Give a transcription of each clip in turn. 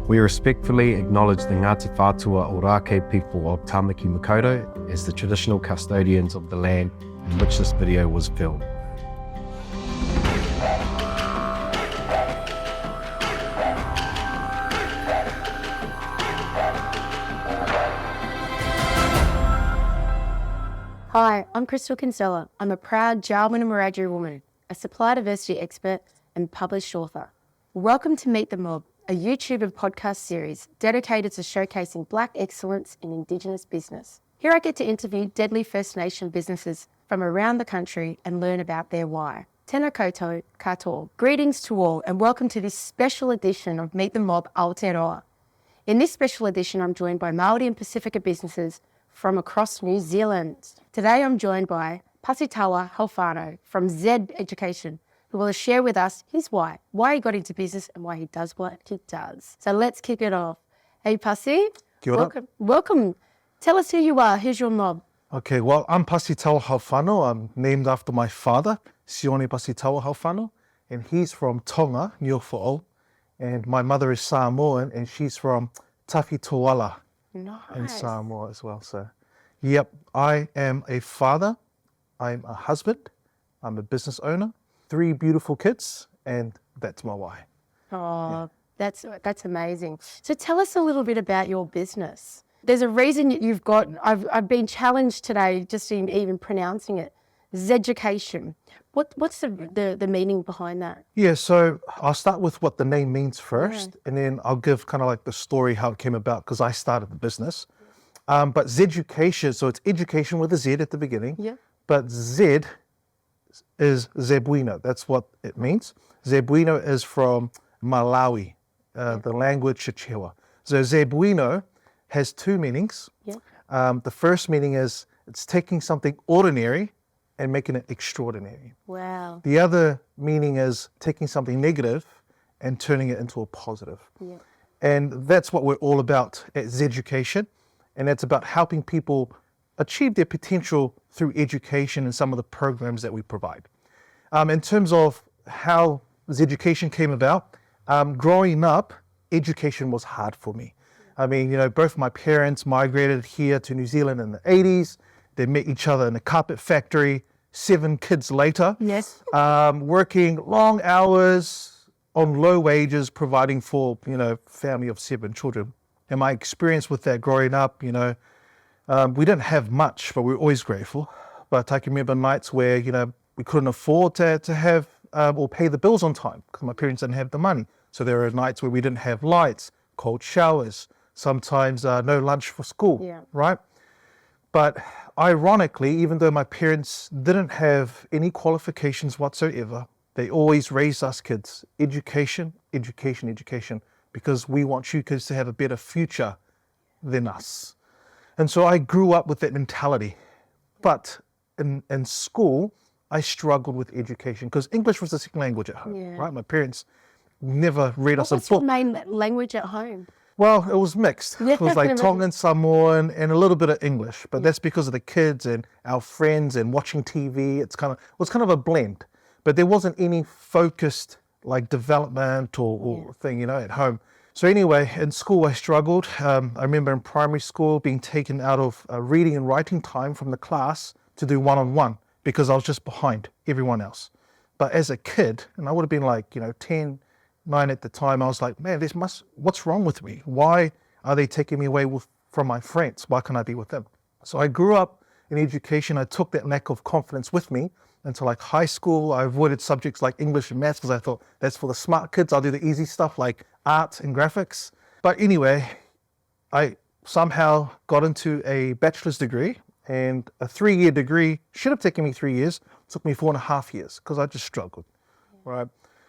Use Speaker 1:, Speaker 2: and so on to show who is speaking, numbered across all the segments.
Speaker 1: We respectfully acknowledge the Ngāti Whātua Ōrākei people of Tāmaki Makaurau as the traditional custodians of the land in which this video was filmed.
Speaker 2: Hi, I'm Crystal Kinsella. I'm a proud Jawoyn and Wiradjuri woman, a supply diversity expert and published author. Welcome to Meet the Mob, a YouTube and podcast series dedicated to showcasing Black excellence in Indigenous business. Here I get to interview deadly First Nation businesses from around the country and learn about their why. Tēnā koutou katoa. Greetings to all and welcome to this special edition of Meet the Mob Aotearoa. In this special edition, I'm joined by Māori and Pacifica businesses from across New Zealand. Today I'm joined by Pasitawa Halfano from Z Education, who will share with us his why he got into business and why he does what he does. So let's kick it off. Hey Pasi,
Speaker 3: Kia ora.
Speaker 2: Welcome. Tell us who you are, who's your mob?
Speaker 3: Okay, well, I'm Pasitawa Halfano. I'm named after my father, Sione Pasitawa Halfano, and he's from Tonga, Niofo'o, and my mother is Samoan, and she's from Tawhitoala.
Speaker 2: Nice.
Speaker 3: In Samoa as well. So, yep, I am a father, I'm a husband, I'm a business owner, 3 beautiful kids, and that's my why.
Speaker 2: Oh, that's amazing. So tell us a little bit about your business. There's a reason you've got, I've been challenged today just in even pronouncing it, Zeducation. What's the meaning behind that?
Speaker 3: Yeah, so I'll start with what the name means first, and then I'll give kind of like the story how it came about because I started the business. But Zeducation, so it's education with a Z at the beginning, but Z is Zebuino. That's what it means. Zebuino is from Malawi, the language Chichewa. So Zebuino has 2 meanings. The first meaning is it's taking something ordinary and making it extraordinary.
Speaker 2: Wow.
Speaker 3: The other meaning is taking something negative and turning it into a positive. And that's what we're all about at Zeducation. And it's about helping people achieve their potential through education and some of the programs that we provide. In terms of how Zeducation came about, growing up, education was hard for me. I mean, you know, both my parents migrated here to New Zealand in the 80s. They met each other in a carpet factory, 7 kids later.
Speaker 2: Yes.
Speaker 3: Working long hours on low wages, providing for, family of 7 children. And my experience with that growing up, we didn't have much, but we were always grateful. But I can remember nights where, we couldn't afford to have or pay the bills on time because my parents didn't have the money. So there were nights where we didn't have lights, cold showers, sometimes no lunch for school, right? But ironically, even though my parents didn't have any qualifications whatsoever, they always raised us kids, education, education, education, because we want you kids to have a better future than us. And so I grew up with that mentality. But in school, I struggled with education because English was the second language at home, right? My parents never read us a book.
Speaker 2: What's your main language at home?
Speaker 3: Well, it was mixed. It was like Tongan, Samoan, and a little bit of English. But that's because of the kids and our friends and watching TV. It was kind of a blend. But there wasn't any focused like development or thing, at home. So anyway, in school I struggled. I remember in primary school being taken out of reading and writing time from the class to do one-on-one because I was just behind everyone else. But as a kid, and I would have been like, 10, 9 at the time, I was like, man, what's wrong with me? Why are they taking me away from my friends? Why can't I be with them? So I grew up in education. I took that lack of confidence with me until like high school. I avoided subjects like English and maths because I thought that's for the smart kids. I'll do the easy stuff like art and graphics. But anyway, I somehow got into a bachelor's degree, and a 3-year degree should have taken me 3 years. It took me 4.5 years because I just struggled, right?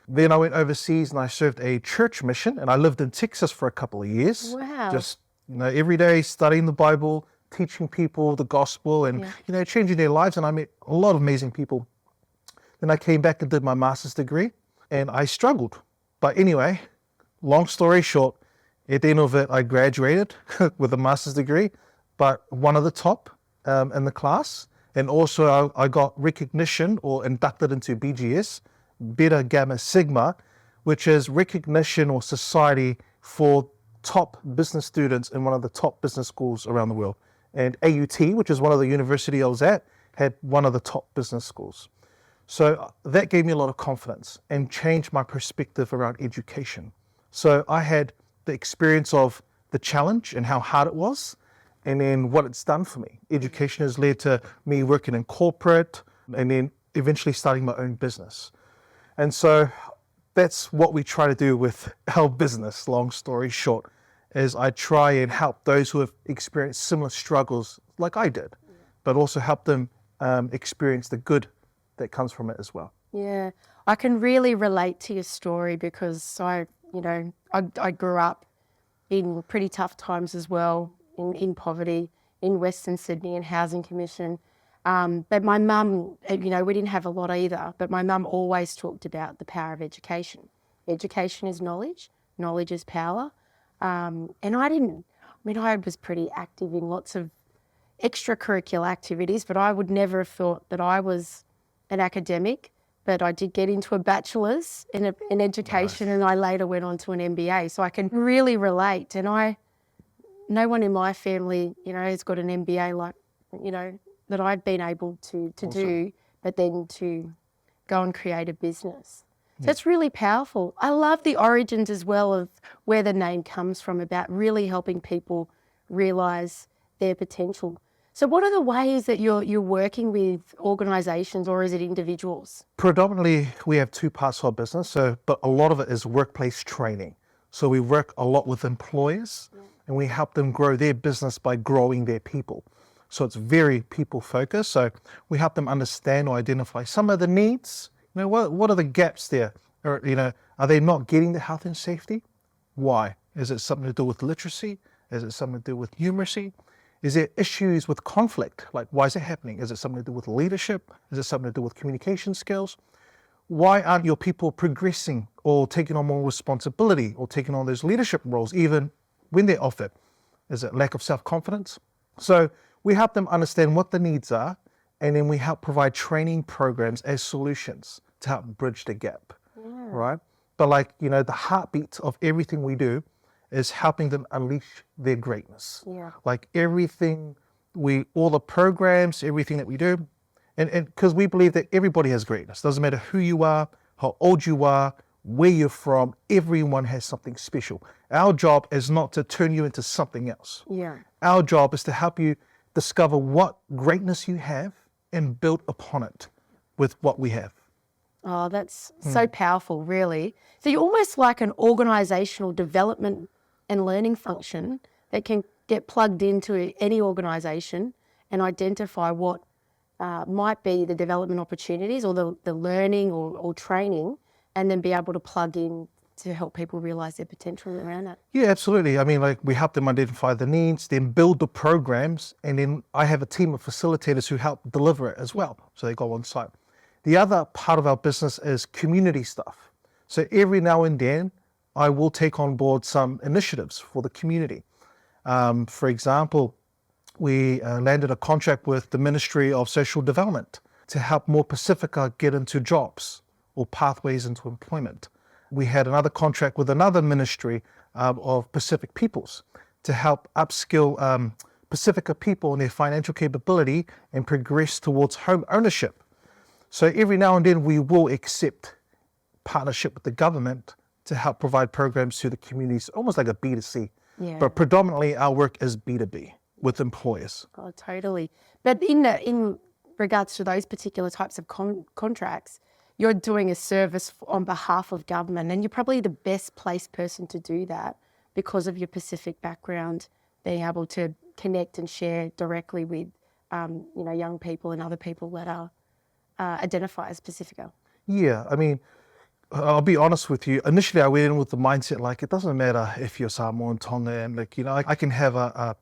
Speaker 3: Then I went overseas and I served a church mission, and I lived in Texas for a couple of years.
Speaker 2: Wow.
Speaker 3: Just, every day studying the Bible, teaching people the gospel and, changing their lives. And I met a lot of amazing people. Then I came back and did my master's degree, and I struggled. But anyway, long story short, at the end of it, I graduated with a master's degree, but one of the top in the class. And also I got recognition or inducted into BGS, Beta Gamma Sigma, which is recognition or society for top business students in one of the top business schools around the world. And AUT, which is one of the university I was at, had one of the top business schools. So that gave me a lot of confidence and changed my perspective around education. So I had the experience of the challenge and how hard it was, and then what it's done for me. Education has led to me working in corporate and then eventually starting my own business. And so that's what we try to do with our business, long story short, is I try and help those who have experienced similar struggles like I did, but also help them experience the good that comes from it as well.
Speaker 2: Yeah, I can really relate to your story because I grew up in pretty tough times as well, in poverty, in Western Sydney and Housing Commission. But my mum, we didn't have a lot either, but my mum always talked about the power of education. Education is knowledge, knowledge is power. And I was pretty active in lots of extracurricular activities, but I would never have thought that I was an academic. But I did get into a bachelor's in education, and I later went on to an MBA. So I can really relate. And no one in my family, has got an MBA that I've been able to do, but then to go and create a business. So it's really powerful. I love the origins as well of where the name comes from, about really helping people realise their potential. So what are the ways that you're working with organisations, or is it individuals?
Speaker 3: Predominantly, we have two parts of our business, but a lot of it is workplace training. So we work a lot with employers, and we help them grow their business by growing their people. So it's very people focused. So we help them understand or identify some of the needs. What are the gaps there? Or, are they not getting the health and safety? Why? Is it something to do with literacy? Is it something to do with numeracy? Is there issues with conflict? Like, why is it happening? Is it something to do with leadership? Is it something to do with communication skills? Why aren't your people progressing or taking on more responsibility or taking on those leadership roles, even when they're offered? Is it lack of self-confidence? So we help them understand what the needs are, and then we help provide training programs as solutions to help bridge the gap, right? But the heartbeat of everything we do is helping them unleash their greatness.
Speaker 2: Yeah.
Speaker 3: Like all the programs, everything that we do, and because we believe that everybody has greatness. Doesn't matter who you are, how old you are, where you're from, everyone has something special. Our job is not to turn you into something else.
Speaker 2: Yeah.
Speaker 3: Our job is to help you discover what greatness you have and build upon it with what we have.
Speaker 2: Oh, that's so powerful, really. So you're almost like an organisational development and learning function that can get plugged into any organisation and identify what might be the development opportunities or the learning or training, and then be able to plug in to help people realise their potential around it.
Speaker 3: Yeah, absolutely. We help them identify the needs, then build the programs, and then I have a team of facilitators who help deliver it as well. So they go on site. The other part of our business is community stuff. So every now and then, I will take on board some initiatives for the community. For example, we landed a contract with the Ministry of Social Development to help more Pacifica get into jobs or pathways into employment. We had another contract with another ministry of Pacific peoples to help upskill Pacifica people in their financial capability and progress towards home ownership. So every now and then we will accept partnership with the government to help provide programs to the communities, almost like a B2C.
Speaker 2: Yeah.
Speaker 3: But predominantly our work is B2B with employers.
Speaker 2: Oh, totally. But in regards to those particular types of contracts, you're doing a service on behalf of government, and you're probably the best placed person to do that because of your Pacific background, being able to connect and share directly with young people and other people that are identify as Pacifica.
Speaker 3: Yeah, I'll be honest with you. Initially, I went in with the mindset it doesn't matter if you're Samoan, Tongan, I can have a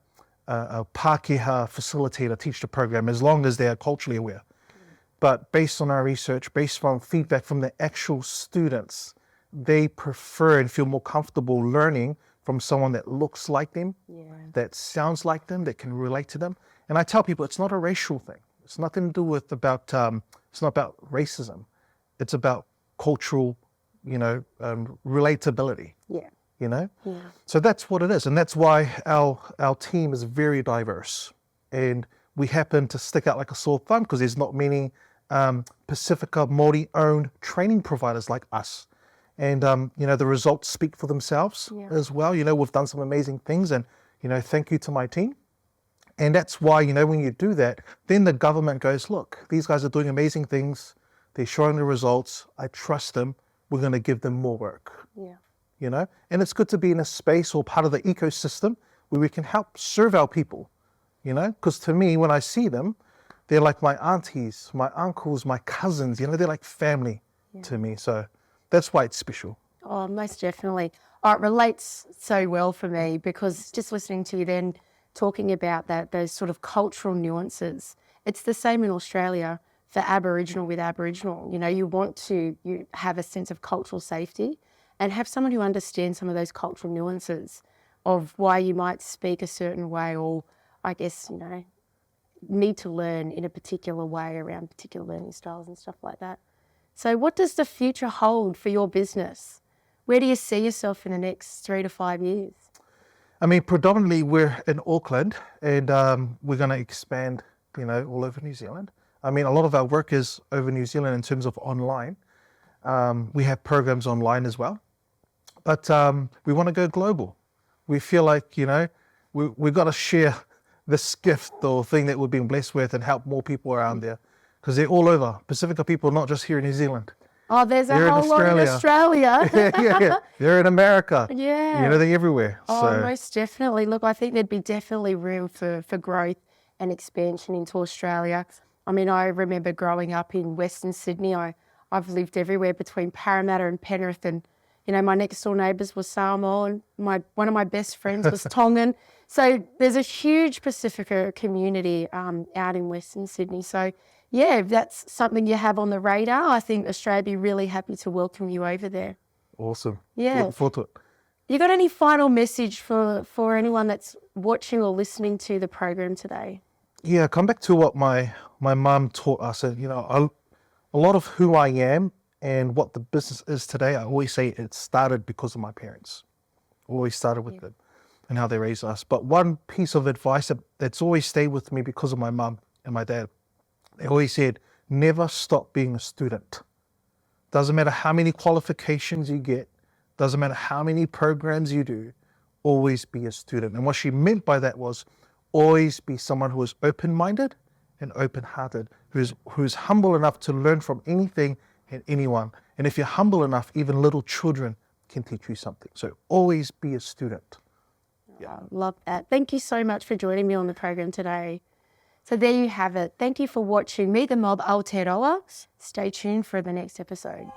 Speaker 3: Pākehā facilitator teach the program as long as they are culturally aware. But based on our research, based on feedback from the actual students, they prefer and feel more comfortable learning from someone that looks like them, that sounds like them, that can relate to them. And I tell people it's not a racial thing. It's nothing to do with it's not about racism. It's about cultural, relatability.
Speaker 2: Yeah.
Speaker 3: you know?
Speaker 2: Yeah.
Speaker 3: So that's what it is. And that's why our team is very diverse. And we happen to stick out like a sore thumb because there's not many Pacifica Māori-owned training providers like us. And, you know, the results speak for themselves as well. You know, we've done some amazing things and, you know, thank you to my team. And that's why, you know, when you do that, then the government goes, look, these guys are doing amazing things. They're showing the results. I trust them. We're going to give them more work.
Speaker 2: Yeah.
Speaker 3: You know, and it's good to be in a space or part of the ecosystem where we can help serve our people, you know, because to me, when I see them, they're like my aunties, my uncles, my cousins, you know, they're like family to me. So that's why it's special.
Speaker 2: Oh, most definitely. Oh, it relates so well for me because just listening to you then talking about that, those sort of cultural nuances, it's the same in Australia for Aboriginal with Aboriginal. You know, you have a sense of cultural safety and have someone who understands some of those cultural nuances of why you might speak a certain way or, I guess, you know, need to learn in a particular way around particular learning styles and stuff like that. So what does the future hold for your business? Where do you see yourself in the next 3 to 5 years?
Speaker 3: I mean, predominantly we're in Auckland and we're going to expand, you know, all over New Zealand. I mean, a lot of our work is over New Zealand in terms of online. We have programs online as well, but we want to go global. We feel like, you know, we've got to share this gift or thing that we've been blessed with and help more people around there because they're all over. Pacifica people, not just here in New Zealand.
Speaker 2: Oh, there's
Speaker 3: They're
Speaker 2: a whole lot in Australia.
Speaker 3: yeah. They're in America.
Speaker 2: Yeah.
Speaker 3: You know, they're everywhere.
Speaker 2: Oh,
Speaker 3: So
Speaker 2: most definitely. Look, I think there'd be definitely room for growth and expansion into Australia. I mean, I remember growing up in Western Sydney. I've lived everywhere between Parramatta and Penrith, and you know, my next door neighbours were Samoa, and one of my best friends was Tongan. So there's a huge Pacifica community out in Western Sydney. So yeah, if that's something you have on the radar, I think Australia would be really happy to welcome you over there.
Speaker 3: awesome.
Speaker 2: Yeah.
Speaker 3: Looking forward to it.
Speaker 2: You got any final message for anyone that's watching or listening to the program today?
Speaker 3: Yeah, come back to what my mum taught us. And, you know, a lot of who I am and what the business is today, I always say it started because of my parents. Always started with them and how they raised us. But one piece of advice that's always stayed with me because of my mum and my dad, they always said, never stop being a student. Doesn't matter how many qualifications you get, doesn't matter how many programs you do, always be a student. And what she meant by that was always be someone who is open-minded and open-hearted, who's humble enough to learn from anything and anyone. And if you're humble enough, even little children can teach you something. So always be a student.
Speaker 2: Yeah. Love that. Thank you so much for joining me on the program today. So there you have it. Thank you for watching Meet the Mob Aotearoa. Stay tuned for the next episode.